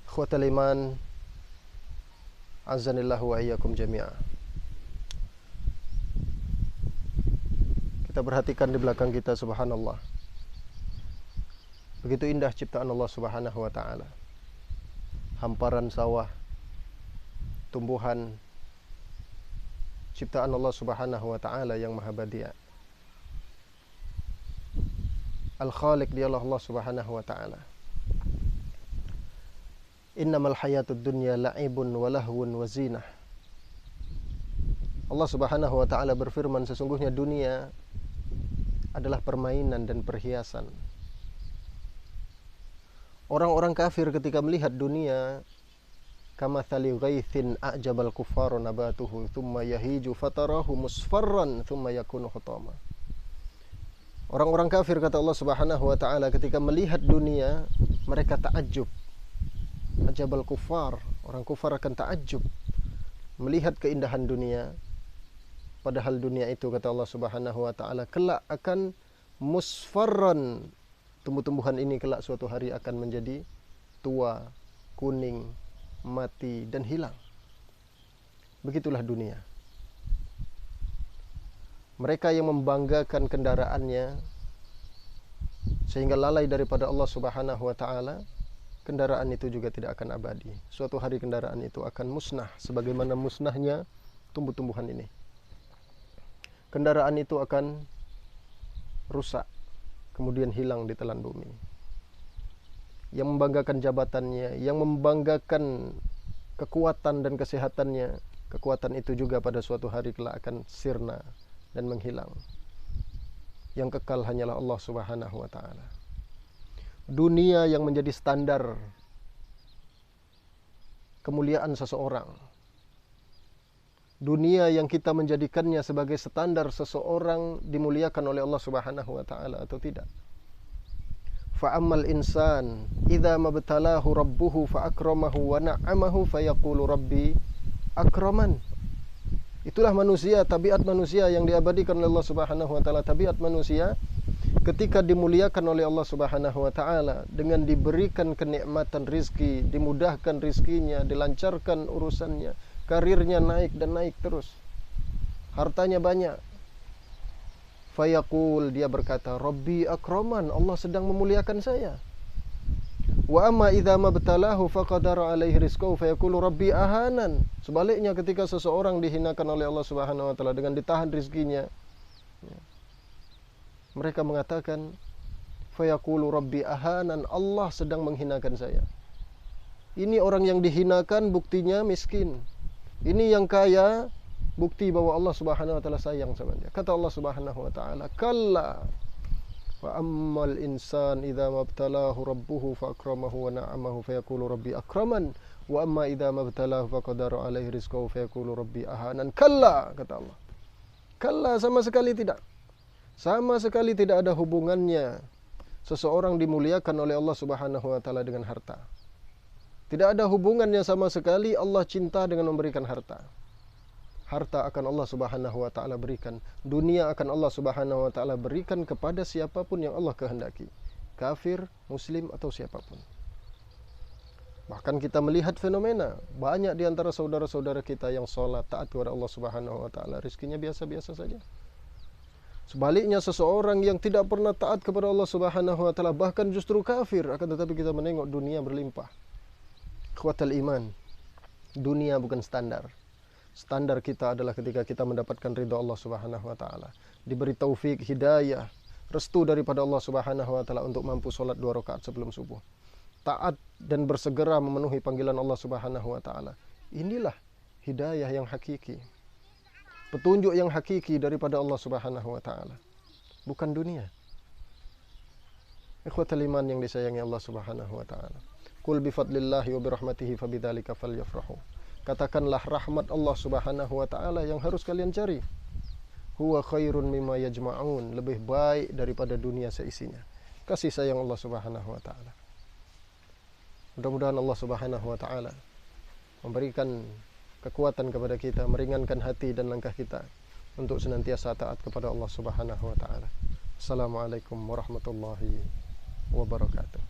Ikhwatal iman, azanillahu wa iyyakum jami'a. Kita perhatikan di belakang kita, subhanallah. Begitu indah ciptaan Allah Subhanahu wa taala. Hamparan sawah, tumbuhan, ciptaan Allah Subhanahu wa taala yang maha badia. Al-Khaliq dialah Allah Subhanahu wa taala. Innamal hayatud dunya la'ibun wa lahwun wa zinah. Allah Subhanahu wa taala berfirman, sesungguhnya dunia adalah permainan dan perhiasan. Orang-orang kafir ketika melihat dunia, kamathali ghaithin a'jabal kuffara nabatuhu thumma yahiju fatarahu musfarran thumma yakunu hutama. Orang-orang kafir, kata Allah Subhanahu wa taala, ketika melihat dunia, mereka ta'ajjub. Ajabal kufar, orang kufar akan ta'ajjub melihat keindahan dunia, padahal dunia itu, kata Allah Subhanahu wa taala, kelak akan musfarran. Tumbuh-tumbuhan ini kelak suatu hari akan menjadi tua, kuning, mati dan hilang. Begitulah dunia. Mereka yang membanggakan kendaraannya sehingga lalai daripada Allah Subhanahu wa taala, kendaraan itu juga tidak akan abadi. Suatu hari kendaraan itu akan musnah sebagaimana musnahnya tumbuh-tumbuhan ini. Kendaraan itu akan rusak, kemudian hilang di telan bumi. Yang membanggakan jabatannya, yang membanggakan kekuatan dan kesehatannya, kekuatan itu juga pada suatu hari kelak akan sirna dan menghilang. Yang kekal hanyalah Allah Subhanahu wa taala. Dunia yang menjadi standar kemuliaan seseorang, dunia yang kita menjadikannya sebagai standar seseorang dimuliakan oleh Allah Subhanahu wa taala atau tidak. Fa'ammal insan idza mabtalahu rabbuhu fa'akramahu wa na'amahu fayaqulu rabbi akraman. Itulah manusia, tabiat manusia yang diabadikan oleh Allah Subhanahu wa taala. Tabiat manusia ketika dimuliakan oleh Allah Subhanahu wa taala dengan diberikan kenikmatan rizki, dimudahkan rizkinya, dilancarkan urusannya, karirnya naik dan naik terus, hartanya banyak, fayaqul, dia berkata, Rabbi akraman, Allah sedang memuliakan saya. Wa amma idza mabtalahu faqadara alaihi rizqahu fayaqulu Rabbi ahanan. Sebaliknya, ketika seseorang dihinakan oleh Allah Subhanahu wa taala dengan ditahan rizkinya, mereka mengatakan, fayaqulu Rabbi ahanan, Allah sedang menghinakan saya. Ini orang yang dihinakan, buktinya miskin. Ini yang kaya, bukti bahwa Allah Subhanahu wa taala sayang sama dia. Kata Allah Subhanahu wa taala, kalla fa ammal insan idza mabtalahu rabbuhu fa akramahu wa na'amahu fayaqulu Rabbi akraman wa amma idza mabtalahu faqadara alaihi rizqahu fayaqulu Rabbi ahanan. Kalla, kata Allah. Kalla, sama sekali tidak. Sama sekali tidak ada hubungannya seseorang dimuliakan oleh Allah Subhanahu wa taala dengan harta. Tidak ada hubungannya sama sekali Allah cinta dengan memberikan harta. Harta akan Allah Subhanahu wa taala berikan. Dunia akan Allah Subhanahu wa taala berikan kepada siapapun yang Allah kehendaki. Kafir, muslim atau siapapun. Bahkan kita melihat fenomena banyak di antara saudara-saudara kita yang sholat, taat kepada Allah Subhanahu wa taala, rezekinya biasa-biasa saja. Sebaliknya, seseorang yang tidak pernah taat kepada Allah Subhanahu wa taala, bahkan justru kafir, akan tetapi kita menengok dunia berlimpah. Ikhwatal iman, dunia bukan standar. Standar kita adalah ketika kita mendapatkan ridha Allah Subhanahu wa taala, diberi taufik, hidayah, restu daripada Allah Subhanahu wa taala untuk mampu sholat 2 rakaat sebelum subuh. Taat dan bersegera memenuhi panggilan Allah Subhanahu wa taala. Inilah hidayah yang hakiki. Petunjuk yang hakiki daripada Allah Subhanahu wa taala, bukan dunia. Ikhwatal iman yang disayangi Allah Subhanahu wa taala. Qul bi fadlillahi wa bi rahmatihi fabidzalika falyafrahu. Katakanlah, rahmat Allah Subhanahu wa taala yang harus kalian cari. Huwa khairun mimma yajma'un, lebih baik daripada dunia seisinya. Kasih sayang Allah Subhanahu wa taala. Mudah-mudahan Allah Subhanahu wa taala memberikan kekuatan kepada kita, meringankan hati dan langkah kita untuk senantiasa taat kepada Allah Subhanahu wa taala. Assalamualaikum warahmatullahi wabarakatuh.